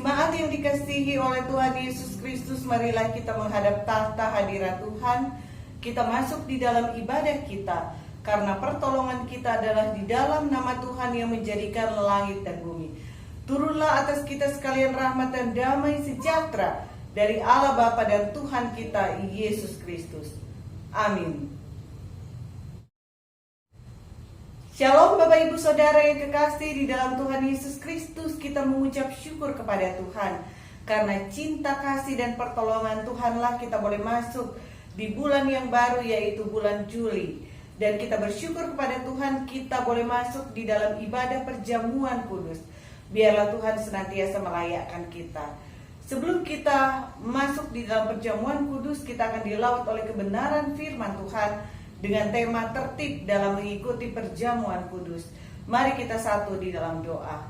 Jemaat yang dikasihi oleh Tuhan Yesus Kristus, marilah kita menghadap tahta hadirat Tuhan. Kita masuk di dalam ibadah kita, karena pertolongan kita adalah di dalam nama Tuhan yang menjadikan langit dan bumi. Turunlah atas kita sekalian rahmat dan damai sejahtera dari Allah Bapa dan Tuhan kita Yesus Kristus. Amin. Shalom Bapak Ibu Saudara yang kekasih di dalam Tuhan Yesus Kristus. Kita mengucap syukur kepada Tuhan, karena cinta kasih dan pertolongan Tuhanlah kita boleh masuk di bulan yang baru, yaitu bulan Juli. Dan kita bersyukur kepada Tuhan, kita boleh masuk di dalam ibadah perjamuan kudus. Biarlah Tuhan senantiasa melayakkan kita. Sebelum kita masuk di dalam perjamuan kudus, kita akan dilaut oleh kebenaran firman Tuhan dengan tema tertib dalam mengikuti perjamuan kudus. Mari kita satu di dalam doa.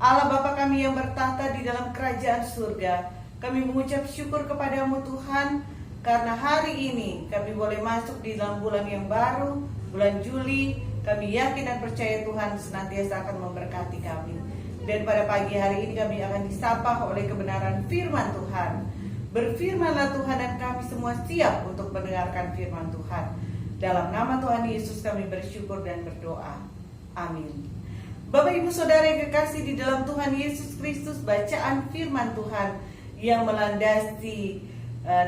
Allah Bapa kami yang bertahta di dalam kerajaan surga, kami mengucap syukur kepadamu Tuhan, karena hari ini kami boleh masuk di dalam bulan yang baru, bulan Juli. Kami yakin dan percaya Tuhan senantiasa akan memberkati kami. Dan pada pagi hari ini kami akan disapa oleh kebenaran firman Tuhan. Berfirmanlah Tuhan, dan kami semua siap untuk mendengarkan firman Tuhan. Dalam nama Tuhan Yesus kami bersyukur dan berdoa. Amin. Bapak Ibu Saudara yang kekasih di dalam Tuhan Yesus Kristus, bacaan firman Tuhan yang melandasi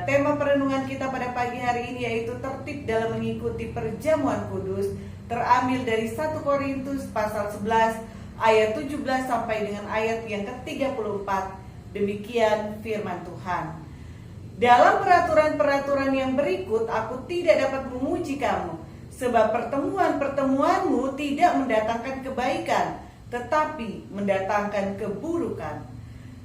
tema perenungan kita pada pagi hari ini, yaitu tertib dalam mengikuti perjamuan kudus, terambil dari 1 Korintus pasal 11 ayat 17 sampai dengan ayat yang ke-34. Demikian firman Tuhan. Dalam peraturan-peraturan yang berikut, aku tidak dapat memuji kamu, sebab pertemuan-pertemuanmu tidak mendatangkan kebaikan, tetapi mendatangkan keburukan.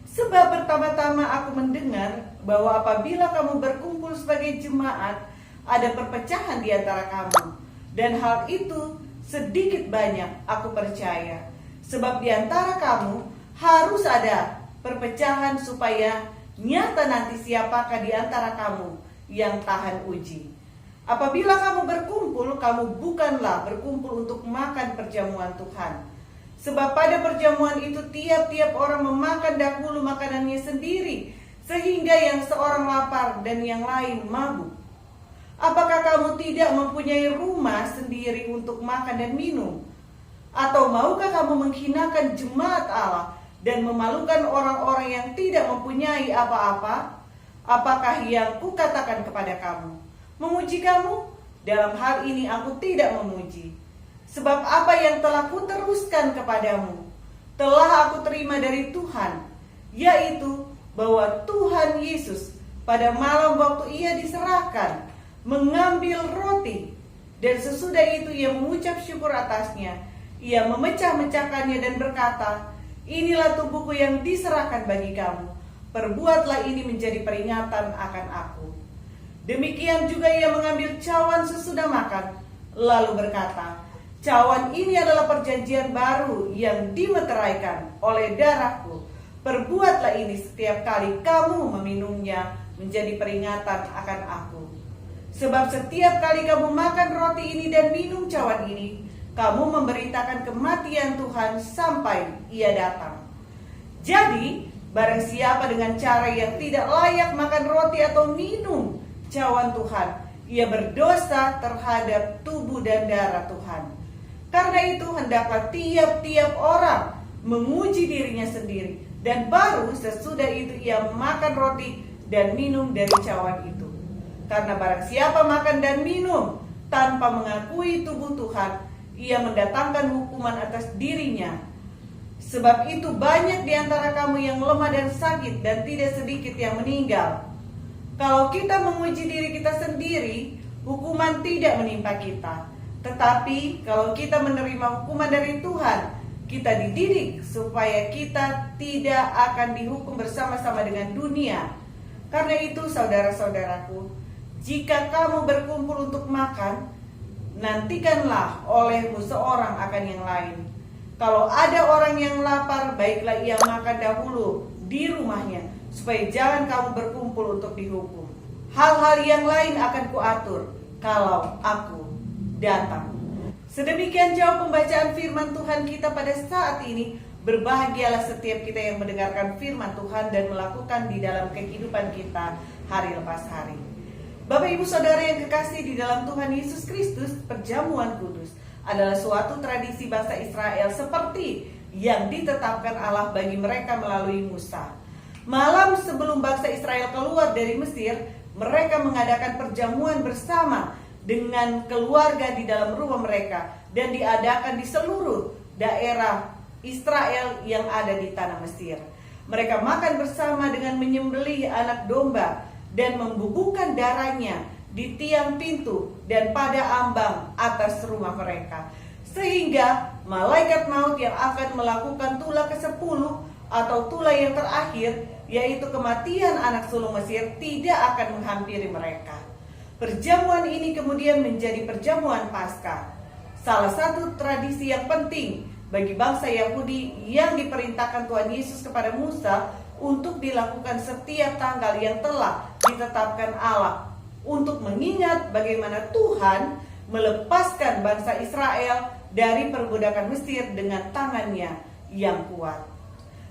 Sebab pertama-tama aku mendengar bahwa apabila kamu berkumpul sebagai jemaat, ada perpecahan di antara kamu. Dan hal itu sedikit banyak aku percaya. Sebab di antara kamu harus ada perpecahan, supaya nyata nanti siapakah di antara kamu yang tahan uji. Apabila kamu berkumpul, kamu bukanlah berkumpul untuk makan perjamuan Tuhan. Sebab pada perjamuan itu tiap-tiap orang memakan dahulu makanannya sendiri, sehingga yang seorang lapar dan yang lain mabuk. Apakah kamu tidak mempunyai rumah sendiri untuk makan dan minum? Atau maukah kamu menghinakan jemaat Allah dan memalukan orang-orang yang tidak mempunyai apa-apa? Apakah yang kukatakan kepada kamu? Memuji kamu? Dalam hal ini aku tidak memuji. Sebab apa yang telah kuteruskan kepadamu, telah aku terima dari Tuhan, yaitu bahwa Tuhan Yesus pada malam waktu ia diserahkan, mengambil roti, dan sesudah itu ia mengucap syukur atasnya. Ia memecah-mecahkannya dan berkata, "Inilah tubuhku yang diserahkan bagi kamu. Perbuatlah ini menjadi peringatan akan aku." Demikian juga ia mengambil cawan sesudah makan, lalu berkata, "Cawan ini adalah perjanjian baru yang dimeteraikan oleh darahku. Perbuatlah ini setiap kali kamu meminumnya menjadi peringatan akan aku. Sebab setiap kali kamu makan roti ini dan minum cawan ini, kamu memberitakan kematian Tuhan sampai ia datang. Jadi, barang siapa dengan cara yang tidak layak makan roti atau minum cawan Tuhan, ia berdosa terhadap tubuh dan darah Tuhan. Karena itu, hendaklah tiap-tiap orang menguji dirinya sendiri, dan baru sesudah itu ia makan roti dan minum dari cawan itu. Karena barang siapa makan dan minum tanpa mengakui tubuh Tuhan, ia mendatangkan hukuman atas dirinya. Sebab itu banyak di antara kamu yang lemah dan sakit, dan tidak sedikit yang meninggal. Kalau kita menguji diri kita sendiri, hukuman tidak menimpa kita. Tetapi kalau kita menerima hukuman dari Tuhan, kita dididik supaya kita tidak akan dihukum bersama-sama dengan dunia. Karena itu, saudara-saudaraku, jika kamu berkumpul untuk makan, nantikanlah olehmu seorang akan yang lain. Kalau ada orang yang lapar, baiklah ia makan dahulu di rumahnya, supaya jangan kamu berkumpul untuk dihukum. Hal-hal yang lain akan kuatur kalau aku datang. Sedemikian jauh pembacaan firman Tuhan kita pada saat ini. Berbahagialah setiap kita yang mendengarkan firman Tuhan dan melakukan di dalam kehidupan kita hari lepas hari. Bapak Ibu Saudara yang kekasih di dalam Tuhan Yesus Kristus, perjamuan kudus adalah suatu tradisi bangsa Israel seperti yang ditetapkan Allah bagi mereka melalui Musa. Malam sebelum bangsa Israel keluar dari Mesir, mereka mengadakan perjamuan bersama dengan keluarga di dalam rumah mereka dan diadakan di seluruh daerah Israel yang ada di tanah Mesir. Mereka makan bersama dengan menyembelih anak domba dan membubuhkan darahnya di tiang pintu dan pada ambang atas rumah mereka, sehingga malaikat maut yang akan melakukan tulah ke-10 atau tulah yang terakhir, yaitu kematian anak sulung Mesir, tidak akan menghampiri mereka. Perjamuan ini kemudian menjadi perjamuan Paskah, salah satu tradisi yang penting bagi bangsa Yahudi yang diperintahkan Tuhan Yesus kepada Musa untuk dilakukan setiap tanggal yang telah ditetapkan Allah, untuk mengingat bagaimana Tuhan melepaskan bangsa Israel dari perbudakan Mesir dengan tangannya yang kuat.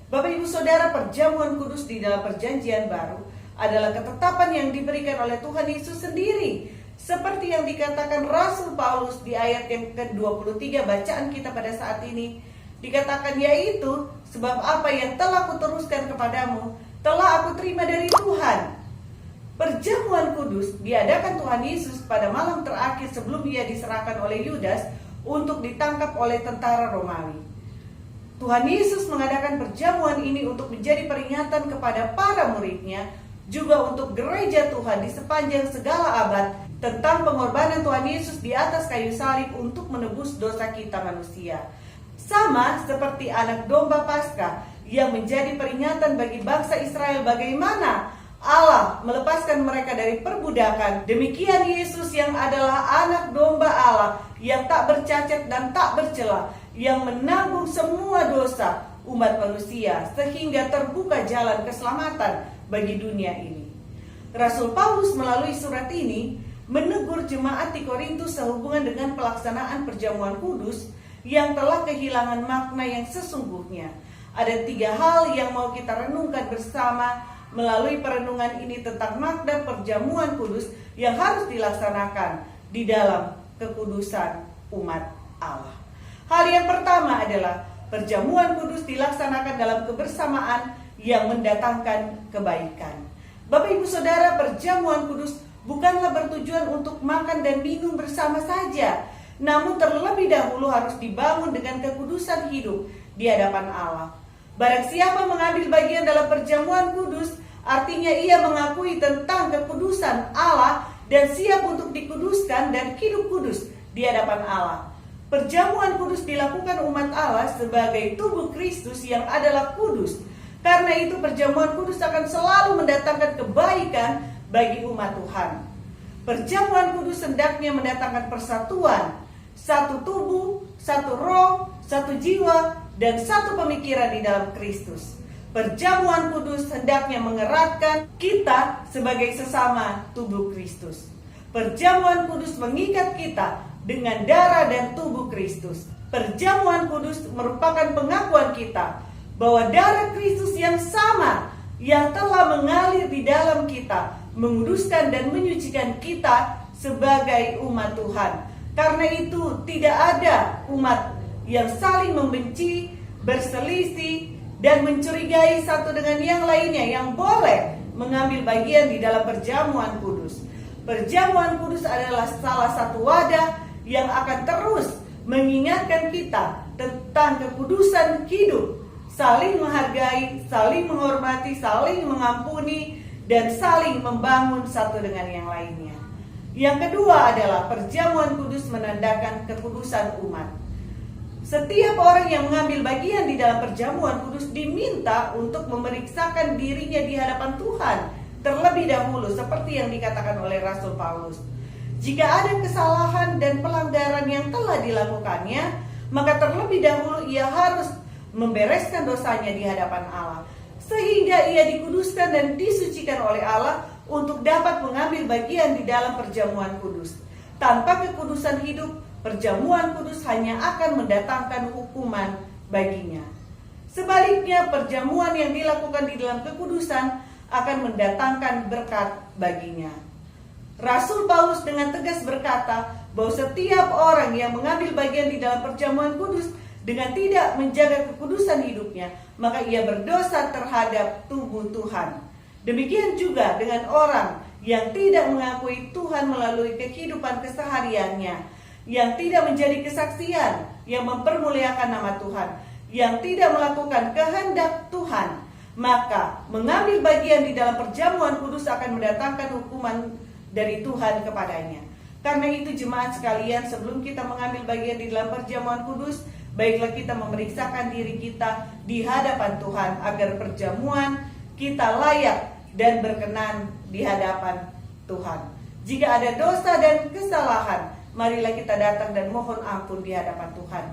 Bapak Ibu Saudara, perjamuan kudus di dalam perjanjian baru adalah ketetapan yang diberikan oleh Tuhan Yesus sendiri, seperti yang dikatakan Rasul Paulus di ayat yang ke-23 bacaan kita pada saat ini. Dikatakan, yaitu sebab apa yang telah kuteruskan kepadamu telah aku terima dari Tuhan. Perjamuan kudus diadakan Tuhan Yesus pada malam terakhir sebelum ia diserahkan oleh Yudas untuk ditangkap oleh tentara Romawi. Tuhan Yesus mengadakan perjamuan ini untuk menjadi peringatan kepada para muridnya, juga untuk gereja Tuhan di sepanjang segala abad, tentang pengorbanan Tuhan Yesus di atas kayu salib untuk menebus dosa kita manusia. Sama seperti anak domba Paskah yang menjadi peringatan bagi bangsa Israel bagaimana Allah melepaskan mereka dari perbudakan, demikian Yesus yang adalah anak domba Allah yang tak bercacat dan tak bercela, yang menanggung semua dosa umat manusia sehingga terbuka jalan keselamatan bagi dunia ini. Rasul Paulus melalui surat ini menegur jemaat di Korintus sehubungan dengan pelaksanaan perjamuan kudus yang telah kehilangan makna yang sesungguhnya. Ada 3 hal yang mau kita renungkan bersama melalui perenungan ini tentang makna perjamuan kudus yang harus dilaksanakan di dalam kekudusan umat Allah. Hal yang pertama adalah perjamuan kudus dilaksanakan dalam kebersamaan yang mendatangkan kebaikan. Bapak Ibu Saudara, perjamuan kudus bukanlah bertujuan untuk makan dan minum bersama saja, namun terlebih dahulu harus dibangun dengan kekudusan hidup di hadapan Allah. Barang siapa mengambil bagian dalam perjamuan kudus, artinya ia mengakui tentang kekudusan Allah dan siap untuk dikuduskan dan hidup kudus di hadapan Allah. Perjamuan kudus dilakukan umat Allah sebagai tubuh Kristus yang adalah kudus. Karena itu perjamuan kudus akan selalu mendatangkan kebaikan bagi umat Tuhan. Perjamuan kudus hendaknya mendatangkan persatuan, satu tubuh, satu roh, satu jiwa, dan satu pemikiran di dalam Kristus. Perjamuan kudus hendaknya mengeratkan kita sebagai sesama tubuh Kristus. Perjamuan kudus mengikat kita dengan darah dan tubuh Kristus. Perjamuan kudus merupakan pengakuan kita bahwa darah Kristus yang sama yang telah mengalir di dalam kita menguduskan dan menyucikan kita sebagai umat Tuhan. Karena itu tidak ada umat yang saling membenci, berselisih, dan mencurigai satu dengan yang lainnya yang boleh mengambil bagian di dalam perjamuan kudus. Perjamuan kudus adalah salah satu wadah yang akan terus mengingatkan kita tentang kekudusan hidup, saling menghargai, saling menghormati, saling mengampuni, dan saling membangun satu dengan yang lainnya. Yang kedua adalah perjamuan kudus menandakan kekudusan umat. Setiap orang yang mengambil bagian di dalam perjamuan kudus diminta untuk memeriksakan dirinya di hadapan Tuhan terlebih dahulu, seperti yang dikatakan oleh Rasul Paulus. Jika ada kesalahan dan pelanggaran yang telah dilakukannya, maka terlebih dahulu ia harus membereskan dosanya di hadapan Allah, sehingga ia dikuduskan dan disucikan oleh Allah untuk dapat mengambil bagian di dalam perjamuan kudus. Tanpa kekudusan hidup, perjamuan kudus hanya akan mendatangkan hukuman baginya. Sebaliknya, perjamuan yang dilakukan di dalam kekudusan akan mendatangkan berkat baginya. Rasul Paulus dengan tegas berkata bahwa setiap orang yang mengambil bagian di dalam perjamuan kudus dengan tidak menjaga kekudusan hidupnya, maka ia berdosa terhadap tubuh Tuhan. Demikian juga dengan orang yang tidak mengakui Tuhan melalui kehidupan kesehariannya, yang tidak menjadi kesaksian yang mempermuliakan nama Tuhan, yang tidak melakukan kehendak Tuhan, maka mengambil bagian di dalam perjamuan kudus akan mendatangkan hukuman dari Tuhan kepadanya. Karena itu jemaat sekalian, sebelum kita mengambil bagian di dalam perjamuan kudus, baiklah kita memeriksakan diri kita di hadapan Tuhan agar perjamuan kita layak dan berkenan di hadapan Tuhan. Jika ada dosa dan kesalahan, marilah kita datang dan mohon ampun di hadapan Tuhan.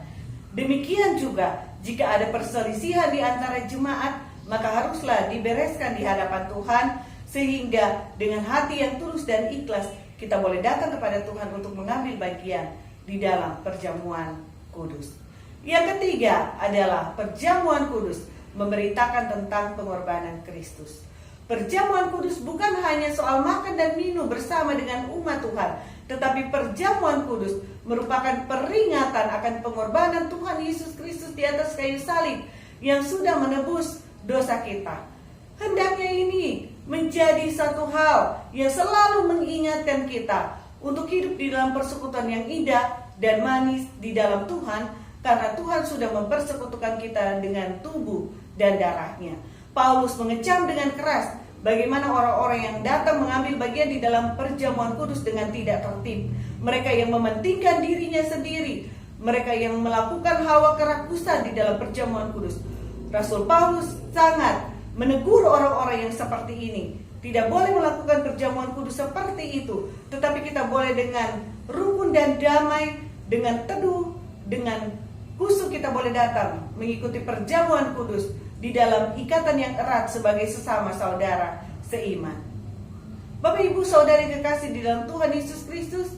Demikian juga jika ada perselisihan di antara jemaat, maka haruslah dibereskan di hadapan Tuhan, sehingga dengan hati yang tulus dan ikhlas kita boleh datang kepada Tuhan untuk mengambil bagian di dalam perjamuan kudus. Yang ketiga adalah perjamuan kudus memberitakan tentang pengorbanan Kristus. Perjamuan kudus bukan hanya soal makan dan minum bersama dengan umat Tuhan, tetapi perjamuan kudus merupakan peringatan akan pengorbanan Tuhan Yesus Kristus di atas kayu salib yang sudah menebus dosa kita. Hendaknya ini menjadi satu hal yang selalu mengingatkan kita untuk hidup di dalam persekutuan yang indah dan manis di dalam Tuhan, karena Tuhan sudah mempersekutukan kita dengan tubuh dan darahnya. Paulus mengecam dengan keras bagaimana orang-orang yang datang mengambil bagian di dalam perjamuan kudus dengan tidak tertib. Mereka yang mementingkan dirinya sendiri, mereka yang melakukan hawa kerakusan di dalam perjamuan kudus. Rasul Paulus sangat menegur orang-orang yang seperti ini. Tidak boleh melakukan perjamuan kudus seperti itu, tetapi kita boleh dengan rukun dan damai, dengan teduh, dengan khusyuk kita boleh datang mengikuti perjamuan kudus di dalam ikatan yang erat sebagai sesama saudara seiman. Bapak Ibu Saudari kekasih di dalam Tuhan Yesus Kristus,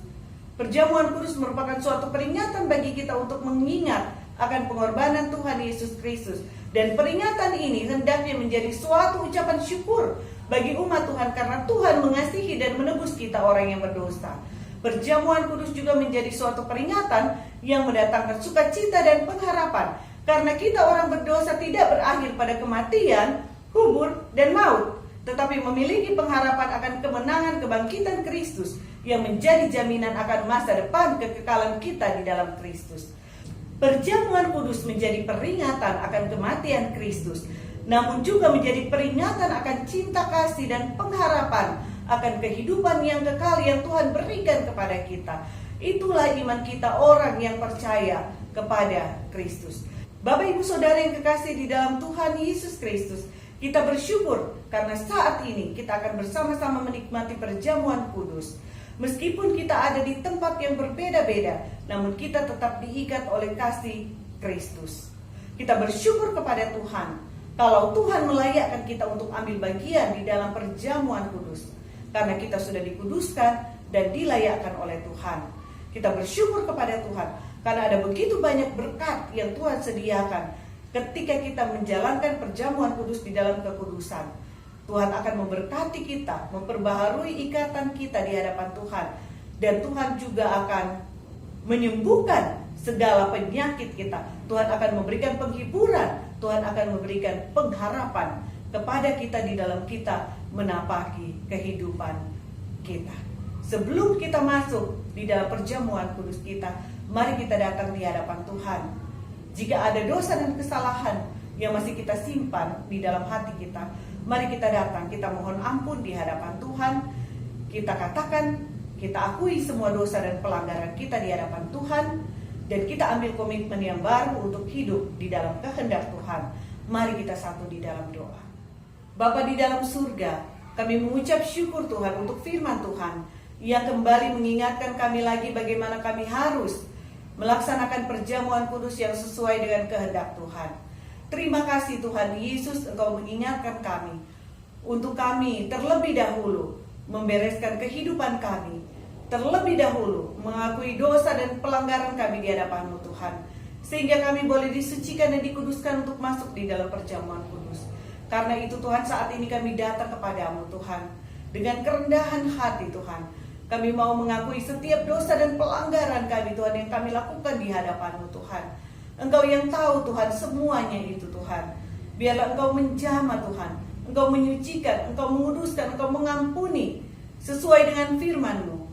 perjamuan kudus merupakan suatu peringatan bagi kita untuk mengingat akan pengorbanan Tuhan Yesus Kristus. Dan peringatan ini hendaknya menjadi suatu ucapan syukur bagi umat Tuhan karena Tuhan mengasihi dan menebus kita orang yang berdosa. Perjamuan kudus juga menjadi suatu peringatan yang mendatangkan sukacita dan pengharapan, karena kita orang berdosa tidak berakhir pada kematian, kubur, dan maut, tetapi memiliki pengharapan akan kemenangan kebangkitan Kristus yang menjadi jaminan akan masa depan kekekalan kita di dalam Kristus. Perjamuan kudus menjadi peringatan akan kematian Kristus, namun juga menjadi peringatan akan cinta kasih dan pengharapan akan kehidupan yang kekal yang Tuhan berikan kepada kita. Itulah iman kita orang yang percaya kepada Kristus. Bapak Ibu Saudara yang kekasih di dalam Tuhan Yesus Kristus, kita bersyukur karena saat ini kita akan bersama-sama menikmati perjamuan kudus. Meskipun kita ada di tempat yang berbeda-beda, namun kita tetap diikat oleh kasih Kristus. Kita bersyukur kepada Tuhan kalau Tuhan melayakkan kita untuk ambil bagian di dalam perjamuan kudus, karena kita sudah dikuduskan dan dilayakkan oleh Tuhan. Kita bersyukur kepada Tuhan karena ada begitu banyak berkat yang Tuhan sediakan ketika kita menjalankan perjamuan kudus di dalam kekudusan. Tuhan akan memberkati kita, memperbaharui ikatan kita di hadapan Tuhan. Dan Tuhan juga akan menyembuhkan segala penyakit kita. Tuhan akan memberikan penghiburan, Tuhan akan memberikan pengharapan kepada kita di dalam kita menapaki kehidupan kita. Sebelum kita masuk di dalam perjamuan kudus kita, mari kita datang di hadapan Tuhan. Jika ada dosa dan kesalahan yang masih kita simpan di dalam hati kita, mari kita datang, kita mohon ampun di hadapan Tuhan. Kita katakan, kita akui semua dosa dan pelanggaran kita di hadapan Tuhan, dan kita ambil komitmen yang baru untuk hidup di dalam kehendak Tuhan. Mari kita satu di dalam doa. Bapa di dalam surga, kami mengucap syukur Tuhan untuk firman Tuhan yang kembali mengingatkan kami lagi bagaimana kami harus melaksanakan perjamuan kudus yang sesuai dengan kehendak Tuhan. Terima kasih Tuhan Yesus, Engkau mengingatkan kami untuk kami terlebih dahulu membereskan kehidupan kami, terlebih dahulu mengakui dosa dan pelanggaran kami di hadapan-Mu Tuhan. sehingga kami boleh disucikan dan dikuduskan untuk masuk di dalam perjamuan kudus. Karena itu Tuhan, saat ini kami datang kepadamu Tuhan, dengan kerendahan hati Tuhan. Kami mau mengakui setiap dosa dan pelanggaran kami Tuhan yang kami lakukan di hadapan-Mu Tuhan. Engkau yang tahu Tuhan semuanya itu Tuhan. Biarlah Engkau menjamah Tuhan, Engkau menyucikan, Engkau menguduskan, Engkau mengampuni sesuai dengan firman-Mu.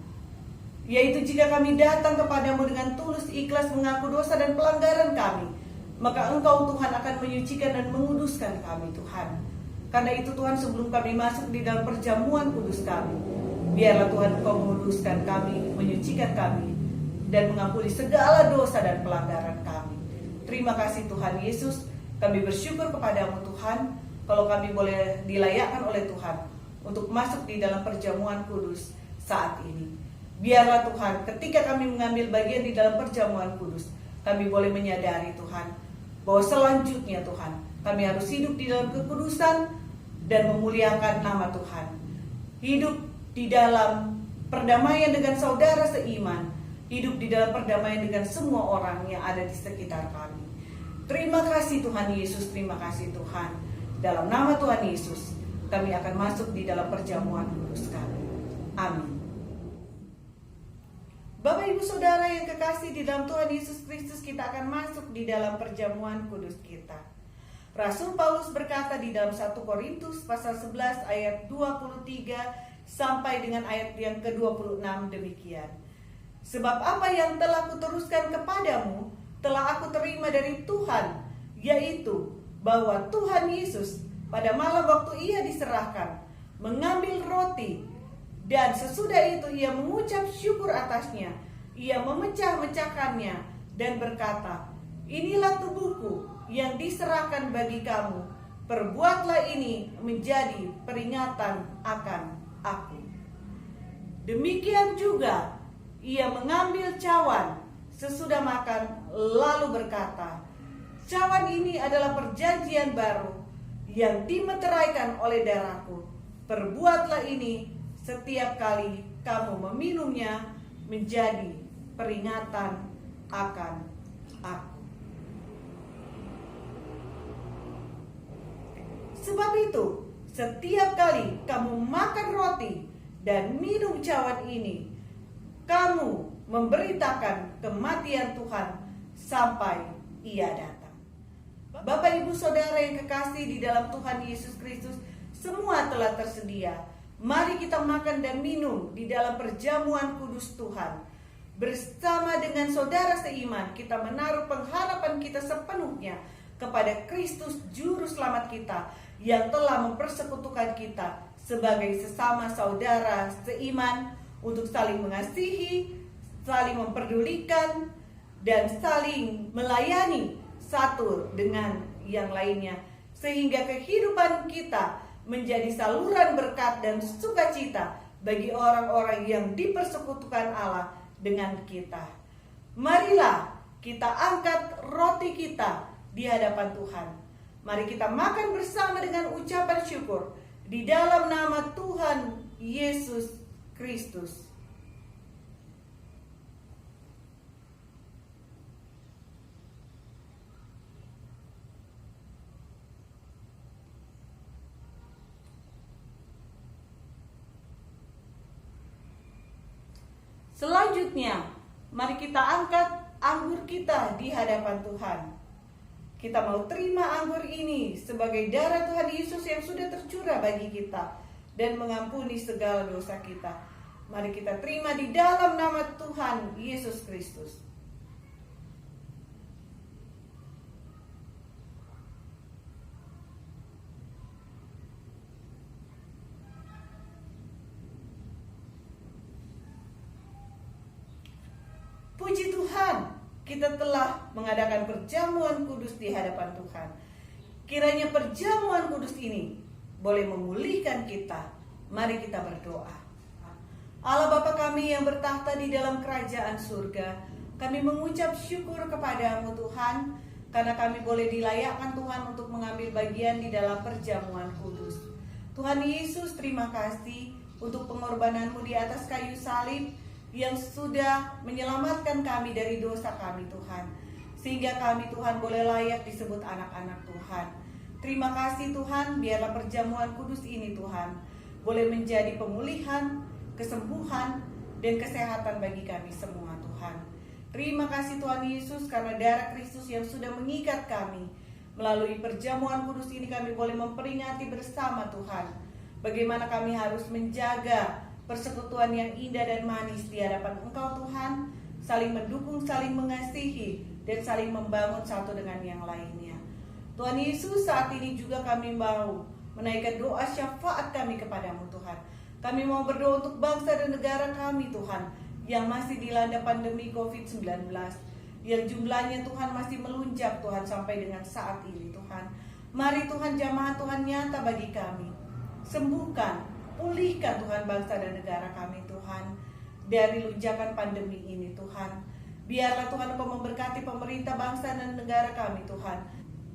Yaitu jika kami datang kepadamu dengan tulus ikhlas mengaku dosa dan pelanggaran kami, maka Engkau Tuhan akan menyucikan dan menguduskan kami Tuhan. Karena itu Tuhan, sebelum kami masuk di dalam perjamuan kudus kami, biarlah Tuhan Engkau menguduskan kami, menyucikan kami, dan mengampuni segala dosa dan pelanggaran kami. Terima kasih Tuhan Yesus, kami bersyukur kepadamu Tuhan, kalau kami boleh dilayakkan oleh Tuhan untuk masuk di dalam perjamuan kudus saat ini. Biarlah Tuhan, ketika kami mengambil bagian di dalam perjamuan kudus, kami boleh menyadari Tuhan, bahwa selanjutnya Tuhan, kami harus hidup di dalam kekudusan dan memuliakan nama Tuhan. Hidup di dalam perdamaian dengan saudara seiman, hidup di dalam perdamaian dengan semua orang yang ada di sekitar kami. Terima kasih Tuhan Yesus, terima kasih Tuhan. Dalam nama Tuhan Yesus, kami akan masuk di dalam perjamuan kudus kami. Amin. Bapak Ibu Saudara yang kekasih di dalam Tuhan Yesus Kristus, kita akan masuk di dalam perjamuan kudus kita. Rasul Paulus berkata di dalam 1 Korintus pasal 11 ayat 23 sampai dengan ayat yang ke-26 demikian. Sebab apa yang telah kuteruskan kepadamu telah aku terima dari Tuhan, yaitu bahwa Tuhan Yesus pada malam waktu ia diserahkan mengambil roti, dan sesudah itu ia mengucap syukur atasnya, ia memecah-mecahkannya dan berkata, inilah tubuhku yang diserahkan bagi kamu, perbuatlah ini menjadi peringatan akan aku. Demikian juga ia mengambil cawan sesudah makan, lalu berkata, cawan ini adalah perjanjian baru yang dimeteraikan oleh darahku, perbuatlah ini setiap kali kamu meminumnya menjadi peringatan akan aku. Sebab itu, setiap kali kamu makan roti dan minum cawan ini, kamu memberitakan kematian Tuhan sampai ia datang. Bapak Ibu Saudara yang kekasih di dalam Tuhan Yesus Kristus, semua telah tersedia. Mari kita makan dan minum di dalam perjamuan kudus Tuhan. Bersama dengan saudara seiman, kita menaruh pengharapan kita sepenuhnya kepada Kristus Juru Selamat kita, yang telah mempersekutukan kita sebagai sesama saudara seiman untuk saling mengasihi, saling memperdulikan, dan saling melayani satu dengan yang lainnya, sehingga kehidupan kita menjadi saluran berkat dan sukacita bagi orang-orang yang dipersekutukan Allah dengan kita. Marilah kita angkat roti kita di hadapan Tuhan. Mari kita makan bersama dengan ucapan syukur di dalam nama Tuhan Yesus Kristus. Selanjutnya, mari kita angkat anggur kita di hadapan Tuhan. Kita mau terima anggur ini sebagai darah Tuhan Yesus yang sudah tercurah bagi kita dan mengampuni segala dosa kita. Mari kita terima di dalam nama Tuhan Yesus Kristus. Puji Tuhan, kita telah mengadakan perjamuan kudus di hadapan Tuhan. Kiranya perjamuan kudus ini boleh memulihkan kita. Mari kita berdoa. Allah Bapa kami yang bertahta di dalam kerajaan surga, kami mengucap syukur kepadamu Tuhan, karena kami boleh dilayakkan Tuhan untuk mengambil bagian di dalam perjamuan kudus. Tuhan Yesus, terima kasih untuk pengorbananmu di atas kayu salib, yang sudah menyelamatkan kami dari dosa kami Tuhan. sehingga kami Tuhan boleh layak disebut anak-anak Tuhan. Terima kasih Tuhan, biarlah perjamuan kudus ini Tuhan boleh menjadi pemulihan, kesembuhan, dan kesehatan bagi kami semua Tuhan. Terima kasih Tuhan Yesus karena darah Kristus yang sudah mengikat kami. Melalui perjamuan kudus ini kami boleh memperingati bersama Tuhan bagaimana kami harus menjaga persekutuan yang indah dan manis di hadapan Engkau Tuhan, saling mendukung, saling mengasihi, dan saling membangun satu dengan yang lainnya. Tuhan Yesus, saat ini juga kami mau menaikkan doa syafaat kami kepadamu Tuhan. Kami mau berdoa untuk bangsa dan negara kami Tuhan yang masih dilanda pandemi COVID-19, yang jumlahnya Tuhan masih melunjak Tuhan sampai dengan saat ini Tuhan. Mari Tuhan, jamaah Tuhan nyata bagi kami. Sembuhkan, pulihkan Tuhan bangsa dan negara kami Tuhan dari lunjakan pandemi ini Tuhan. Biarlah Tuhan Engkau memberkati pemerintah bangsa dan negara kami Tuhan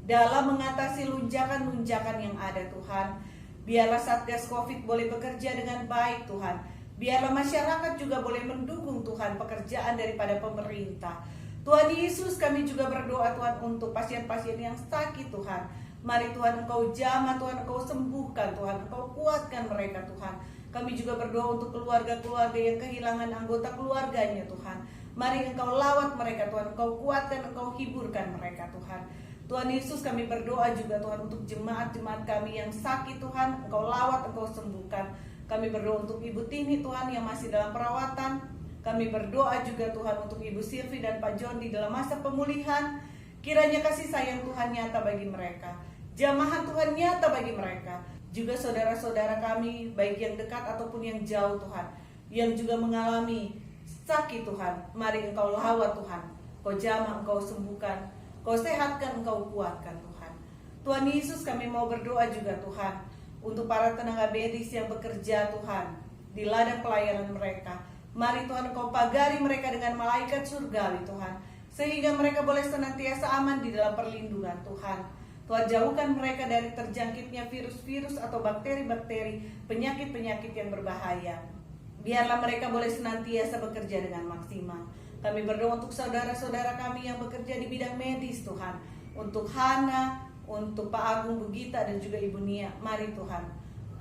dalam mengatasi lunjakan-lunjakan yang ada Tuhan. Biarlah Satgas Covid boleh bekerja dengan baik Tuhan. Biarlah masyarakat juga boleh mendukung Tuhan pekerjaan daripada pemerintah. Tuhan Yesus, kami juga berdoa Tuhan untuk pasien-pasien yang sakit Tuhan. Mari Tuhan Engkau jamah, Tuhan Engkau sembuhkan, Tuhan Engkau kuatkan mereka Tuhan. Kami juga berdoa untuk keluarga-keluarga yang kehilangan anggota keluarganya Tuhan. Mari Engkau lawat mereka Tuhan, Engkau kuatkan, Engkau hiburkan mereka Tuhan. Tuhan Yesus, kami berdoa juga Tuhan untuk jemaat-jemaat kami yang sakit Tuhan. Engkau lawat, Engkau sembuhkan. Kami berdoa untuk Ibu Tini Tuhan yang masih dalam perawatan. Kami berdoa juga Tuhan untuk Ibu Silvi dan Pak John di dalam masa pemulihan. Kiranya kasih sayang Tuhan nyata bagi mereka, jamahan Tuhan nyata bagi mereka. Juga saudara-saudara kami baik yang dekat ataupun yang jauh Tuhan, yang juga mengalami sakit Tuhan. Mari Engkau lawat Tuhan, Engkau jamah, Engkau sembuhkan, Engkau sehatkan, Engkau kuatkan Tuhan. Tuhan Yesus, kami mau berdoa juga Tuhan untuk para tenaga medis yang bekerja Tuhan di ladang pelayanan mereka. Mari Tuhan Engkau pagari mereka dengan malaikat surgawi Tuhan, sehingga mereka boleh senantiasa aman di dalam perlindungan Tuhan. Tuhan jauhkan mereka dari terjangkitnya virus-virus atau bakteri-bakteri, penyakit-penyakit yang berbahaya. Biarlah mereka boleh senantiasa bekerja dengan maksimal. Kami berdoa untuk saudara-saudara kami yang bekerja di bidang medis Tuhan, untuk Hana, untuk Pak Agung, Bu Gita, dan juga Ibu Nia. Mari Tuhan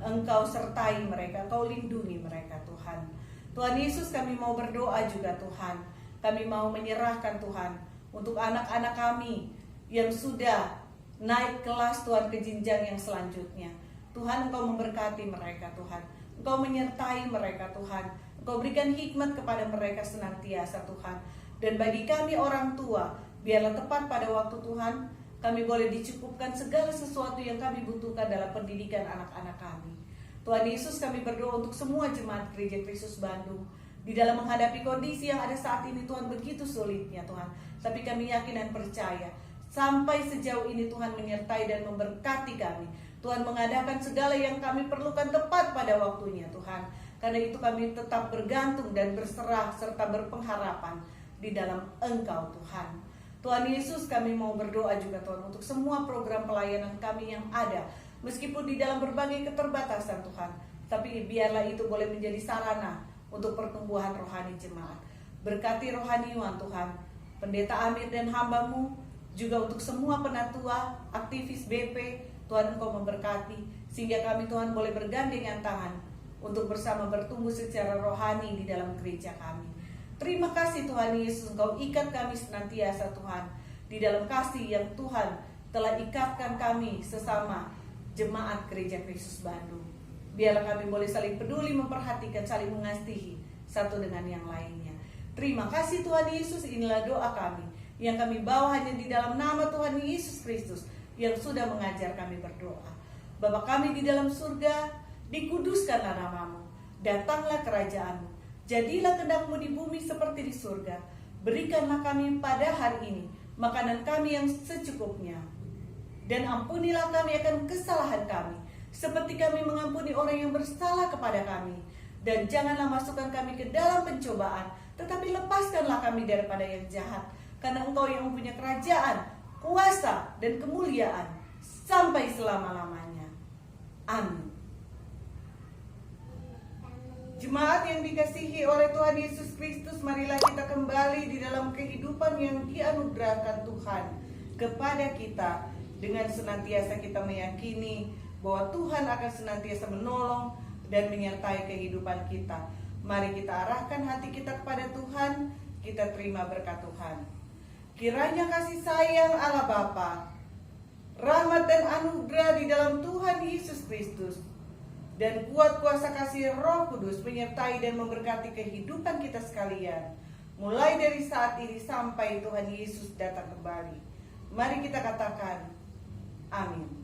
Engkau sertai mereka, Engkau lindungi mereka Tuhan. Tuhan Yesus, kami mau berdoa juga Tuhan. Kami mau menyerahkan Tuhan untuk anak-anak kami yang sudah naik kelas Tuhan ke jenjang yang selanjutnya. Tuhan Engkau memberkati mereka Tuhan. Engkau menyertai mereka Tuhan. Engkau berikan hikmat kepada mereka senantiasa Tuhan. Dan bagi kami orang tua, biarlah tepat pada waktu Tuhan, kami boleh dicukupkan segala sesuatu yang kami butuhkan dalam pendidikan anak-anak kami. Tuhan Yesus, kami berdoa untuk semua jemaat Gereja Kristus Bandung di dalam menghadapi kondisi yang ada saat ini Tuhan, begitu sulitnya Tuhan. Tapi kami yakin dan percaya sampai sejauh ini Tuhan menyertai dan memberkati kami. Tuhan mengadakan segala yang kami perlukan tepat pada waktunya Tuhan. Karena itu kami tetap bergantung dan berserah serta berpengharapan di dalam Engkau Tuhan. Tuhan Yesus, kami mau berdoa juga Tuhan untuk semua program pelayanan kami yang ada. Meskipun di dalam berbagai keterbatasan Tuhan, tapi biarlah itu boleh menjadi sarana untuk pertumbuhan rohani jemaat. Berkati rohaniwan Tuhan, Pendeta Amir dan hamba-Mu, juga untuk semua penatua, aktivis BP, Tuhan Engkau memberkati, sehingga kami Tuhan boleh bergandengan tangan untuk bersama bertumbuh secara rohani di dalam gereja kami. Terima kasih Tuhan Yesus, Engkau ikat kami senantiasa Tuhan, di dalam kasih yang Tuhan telah ikatkan kami sesama jemaat Gereja Kristus Bandung. Biarlah kami boleh saling peduli, memperhatikan, saling mengasihi satu dengan yang lainnya. Terima kasih Tuhan Yesus, inilah doa kami yang kami bawa hanya di dalam nama Tuhan Yesus Kristus yang sudah mengajar kami berdoa. Bapa kami di dalam surga, dikuduskanlah nama-Mu, datanglah kerajaan-Mu, jadilah kehendak-Mu di bumi seperti di surga. Berikanlah kami pada hari ini makanan kami yang secukupnya. Dan ampunilah kami akan kesalahan kami, seperti kami mengampuni orang yang bersalah kepada kami. Dan janganlah masukkan kami ke dalam pencobaan, tetapi lepaskanlah kami daripada yang jahat. Karena Engkau yang mempunyai kerajaan, kuasa, dan kemuliaan sampai selama-lamanya. Amin. Jemaat yang dikasihi oleh Tuhan Yesus Kristus, marilah kita kembali di dalam kehidupan yang dianugerahkan Tuhan kepada kita, dengan senantiasa kita meyakini bahwa Tuhan akan senantiasa menolong dan menyertai kehidupan kita. Mari kita arahkan hati kita kepada Tuhan, kita terima berkat Tuhan. Kiranya kasih sayang Allah Bapa, rahmat dan anugerah di dalam Tuhan Yesus Kristus, dan kuat kuasa kasih Roh Kudus menyertai dan memberkati kehidupan kita sekalian, mulai dari saat ini sampai Tuhan Yesus datang kembali. Mari kita katakan, amin.